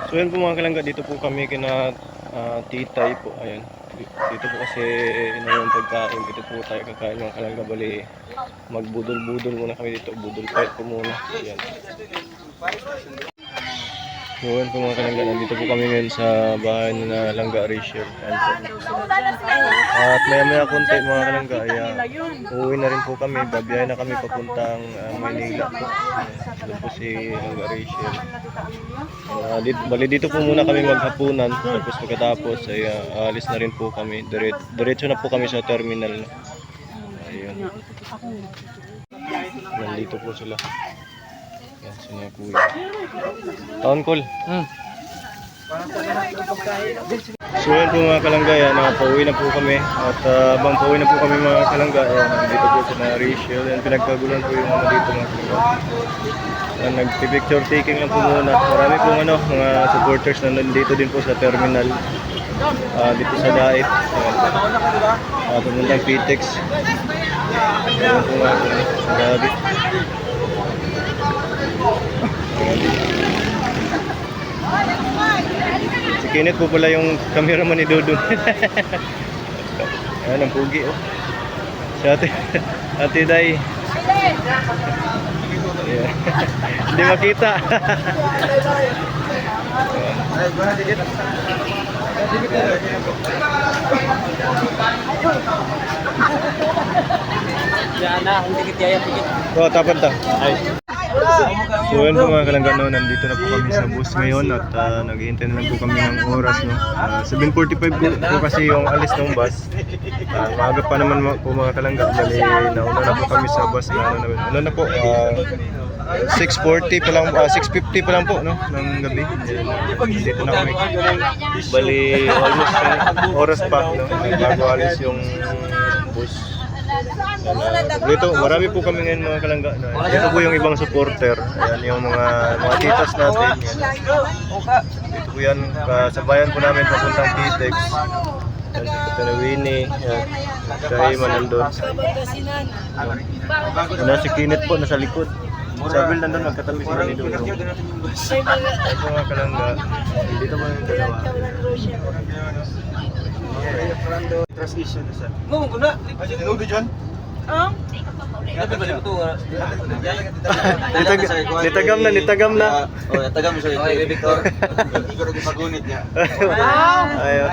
So yun po mga kalangga, dito po kami kina Titay po. Ayan. Dito po kasi yung pagkain. Dito po tayo kakain mga kalangga. Bali magbudol-budol muna kami dito. Budol fight po muna. Ayan. So yun po mga kalangga, nandito po kami ngayon sa bahay na Langga Rachel. At maya konti mga kalangga, uuwi na rin po kami. Babiyahe na kami papuntang Manila po. Doon po si Langga Rachel. Bali dito po muna kami maghapunan. Tapos pagkatapos ay alis na rin po kami. Diretso na po kami sa terminal. Ayun. Nandito po sila. Yan, sino kuya. Taon call. So yan po mga kalangga, nakapauwi na po kami. At habang pauwi na po kami mga kalangga, dito po sa Rachel. Yan, pinagkagulan po yung dito mga kalangga. Nag-picture taking lang po muna. Marami pong mga supporters na nandito din po sa terminal. Dito sa Dait. Pumuntang Pitex. Ayan po mga kalangga. Si Kenneth po pala yung cameraman ni Dudong. Ayan ang pugi oh. Si Ate Day. Yeah. Hindi makita. Diyan na, ang tikit yaya tikit. Oh, tapan ta. Ay. So yun po mga kalangga, nandito na po kami sa bus ngayon at naghihintay na lang po kami ng oras. 7:45 po kasi yung alis ng bus. Maaga pa naman po mga kalangga, bali nauna na po kami sa bus na po 6:40 pa lang, 6:50 pa lang po no, ng gabi. Dito na kami. Bali almost oras pa no, bago alis yung bus. Dito, marami po kami ngayon mga kalangga. Dito po yung ibang supporter. Ayan yung mga titas natin. Yan. Dito po yan, kasabayan po namin papuntang Pitex. Dito na Winnie. Kaya manandun. Si Kenneth po, nasa likod. Sabil nandun, magkatabi sila ni Dudong. Ito mga kalangga. Dito po yung dalawa. Transition na siya. Mo guna. Ay, tinudo dyan? Nitagam na. Oh, natagam siya kay Victor. Igor di pagunit niya. Ayo.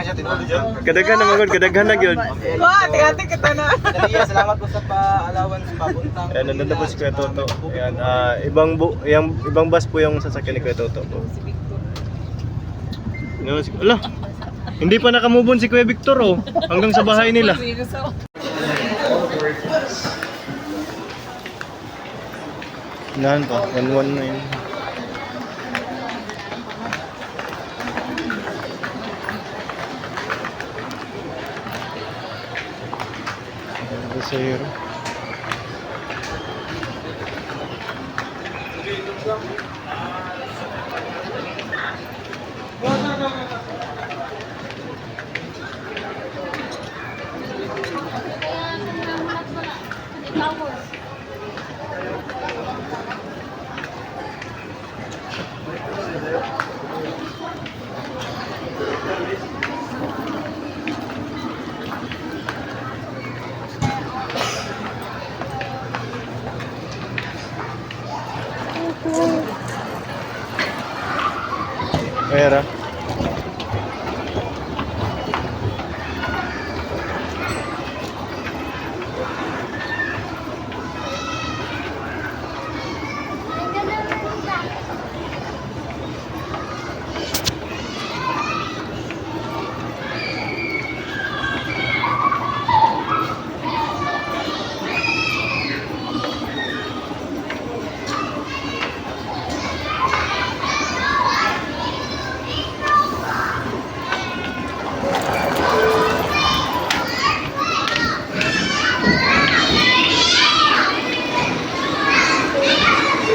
Kadaghan na magod, kadaghan na gyud. Ati kita na. Salamat po sa pa-allowance papuntang. Ayan, nandun na po si Kuya Toto. Ayan, ibang bus po yung sasakyan ni Kuya Toto po. Ala, hindi pa nakamubon si Kuya Victor oh. Hanggang sa bahay nila. Nan pa, 1-1 na yun. Ano sa hero? Pera.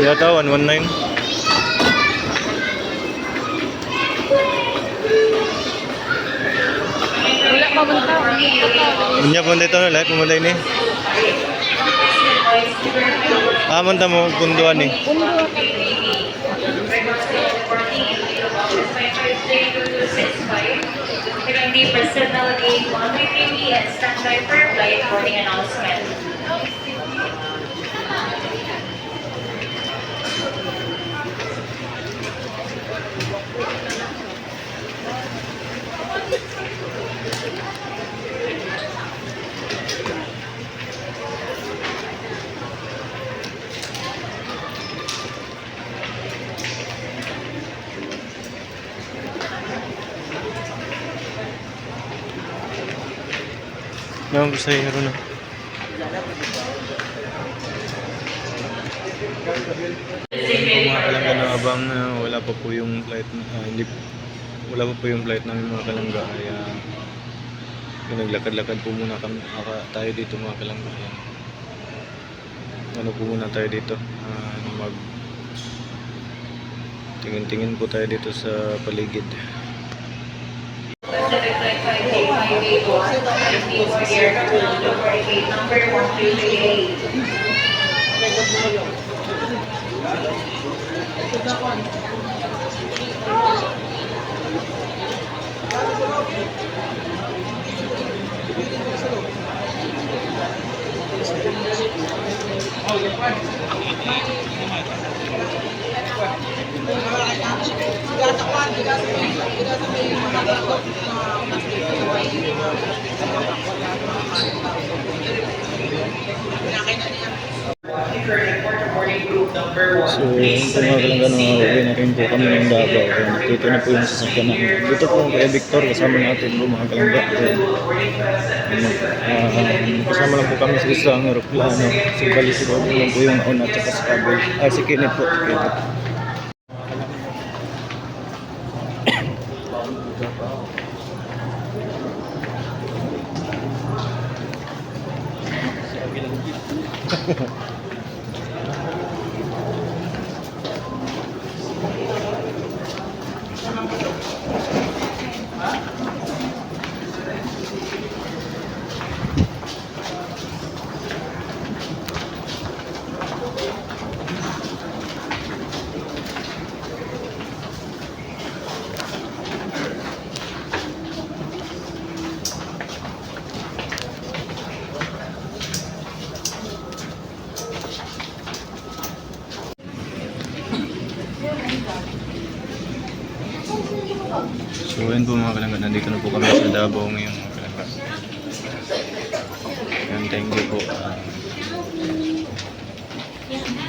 Yata 119. Wala pa man tao. Unya po dito na lahat pumunta ini. Man ta mo punduan ni. Security Personnel Gate 153 and standby for flight boarding announcement. Naman sa iyo na. Mga kalangga na abang wala pa po yung flight wala pa po yung flight namin mga kalangga kaya naglakad-lakad po muna kami tayo dito mga kalangga. Ayan. Ano po muna tayo dito mag tingin-tingin po tayo dito sa paligid. Pacific Flight 5858 please for the aircraft number So, yung mga kalangga uwi na rin po kami ng Davao. Dito na po yung sasakyan namin. Dito po kay Victor, kasama natin po mga kalangga. Kasama lang po kami sa isang aeroplano. Si Balisigod lang po yung nauna at saka si Kabel. Si Kenneth po. So ayun po mga kalangga, nandito na po kami sa Davao ngayon mga kalangga. Ayan, thank you po.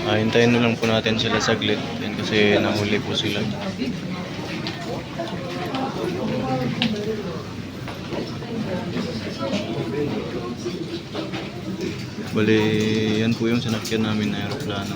Hintayin na lang po natin sila saglit kasi nahuli po sila. Bali, yan po yung sinakyan namin na aeroplano.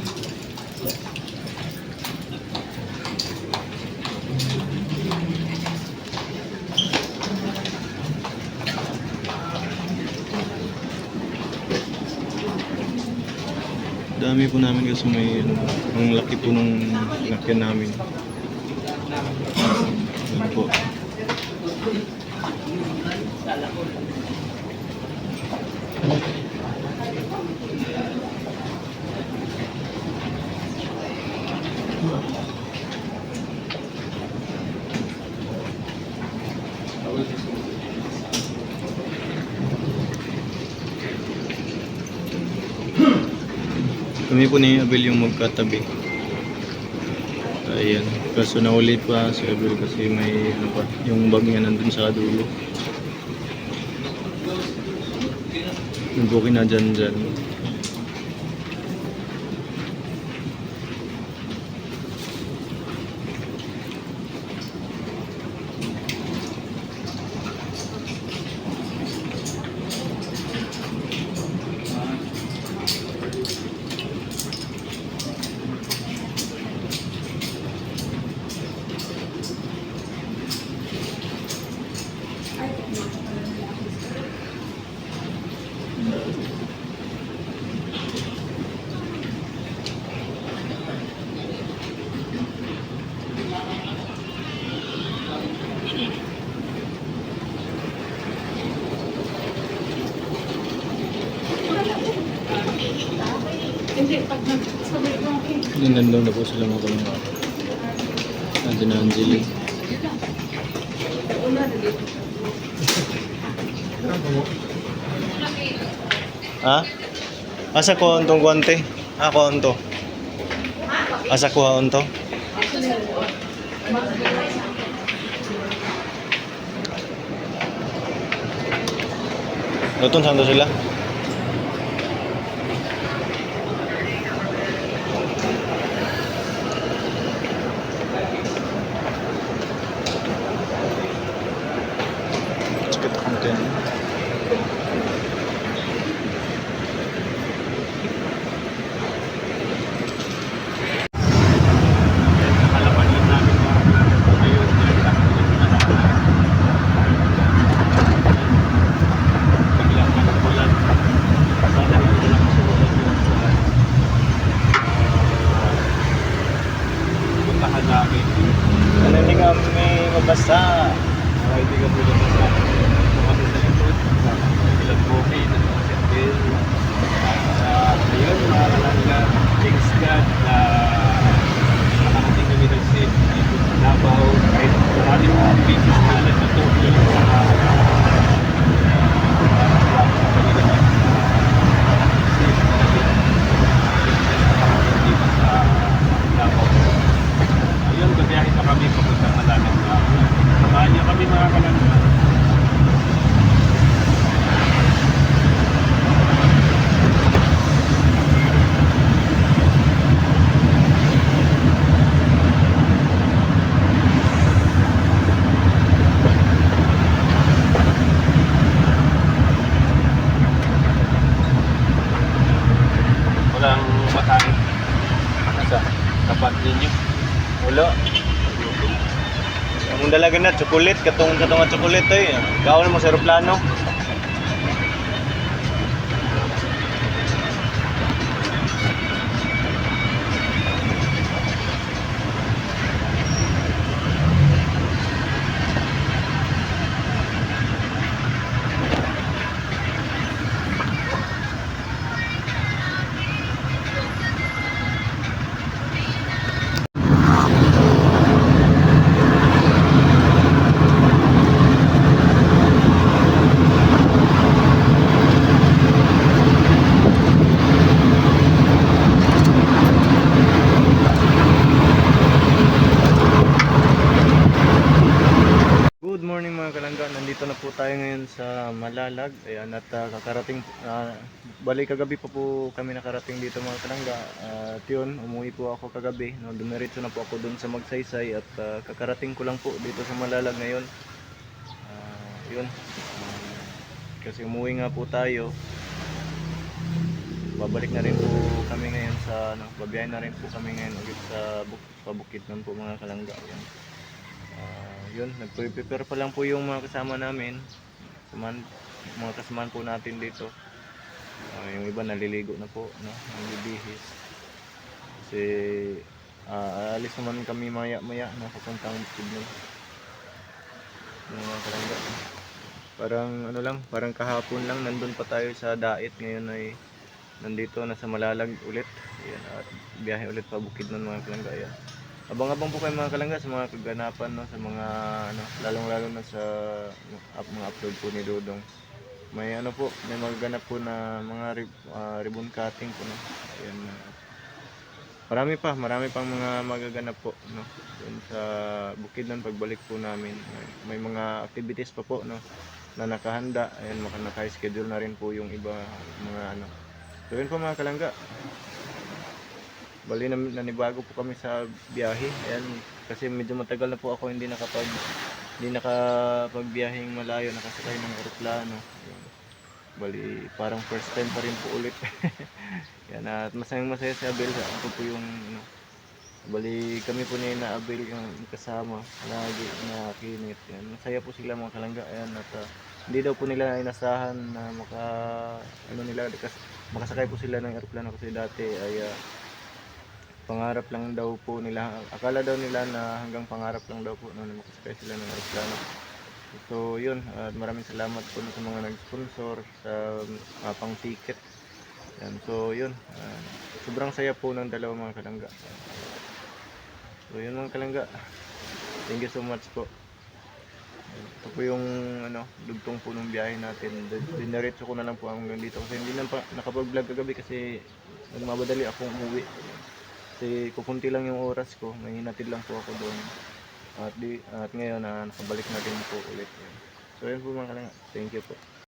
Dami po namin kasi may ang laki po nung sinakyan namin. Yan po. Kami po ni Abel yung magkatabi. Ayan. Kaso naulit pa si Abel kasi may ano pa, yung bag niya nandun sa dulo. Yung po kinadyan dyan. Nandun na po sila mga kalangga. Nandiyan na Angeli. Ha? Asa ko untong guante? Ako unto. Asa ko unto? Lutong saan to sila? Check it content. Ano hindi kami mabasa? Hindi ka pwede sa mga sa likod. Ilang bukid, Bill. Ayun, mga kalangga. Thanks God na nakakating kami ng safe dito sa Davao. Kahit marami mga business na nagtutulong sa ayun, gabiyahin na kami papunta Malalag na. Samahan niyo kami mga kalangga. Walang matangin. Nasa tapat ninyo. Wala. Ang dalaga na chocolate katong nga chocolate ay. Kaon mo sa eroplano. Good morning mga kalangga, nandito na po tayo ngayon sa Malalag. Ayan, at kakarating, balik kagabi pa po kami nakarating dito mga kalangga. At yun, umuwi po ako kagabi, no, dumiretso na po ako dun sa Magsaysay at kakarating ko lang po dito sa Malalag ngayon. Yun, kasi umuwi nga po tayo. Babalik na rin po kami ngayon sa, babiyahin na rin po kami ngayon ulit sa Bukidnon po mga kalangga. Ayan. Yun, nagpe-prepare pa lang po yung mga kasama namin, mga kasamahan po natin dito. Yung iba naliligo na po, no? Nagbibihis. Kasi aalis naman kami maya-maya, no? Papuntang Bukidnon. Mga kalangga. Parang ano lang, parang kahapon lang nandun pa tayo sa Dait, ngayon ay nandito na sa Malalag ulit. Ayan, at biyahe ulit pa Bukidnon mga kalangga. Ayan. Abang-abang po kayo mga kalangga sa mga kaganapan, no, sa mga lalong-lalo na sa mga upload po ni Dodong. May po, may magaganap po na mga ribbon cutting po, no. Ayan. Marami pang mga magaganap po, no. Doon sa Bukidnon pagbalik po namin. May mga activities pa po, no, na nakahanda. Ayan, naka-schedule na rin po yung iba mga So yun po mga kalangga. Bali nanibago po kami sa biyahe. Ayan, kasi medyo matagal na po ako hindi nakapagbiyaheng malayo, nakasakay ng eroplano. Ayan. Bali parang first time pa rin po ulit. Yan, at masaya si Abel. Ako po yung bali kami po ni na Abel yung kasama lagi na kinit. Yan, masaya po sila mga kalangga. Ayan, at hindi daw po nila inasahan na makasakay po sila ng eroplano kasi dati ay pangarap lang daw po nila, akala daw nila na hanggang pangarap lang daw po na makasakay sila ng eroplano. So yun, maraming salamat po sa mga nag-sponsor sa pang ticket. Yan, so yun, sobrang saya po ng dalawa mga kalangga. So yun mga kalangga, thank you so much po. Ito po yung dugtong po ng biyahe natin. Dinaretso ko na lang po hanggang dito kasi hindi na pa nakapag-vlog kagabi kasi nagmamadali akong umuwi. Kasi kukunti lang yung oras ko, may hinatid lang po ako doon. At ngayon nakabalik na din po ulit. So yun po mga kalangga. Thank you po.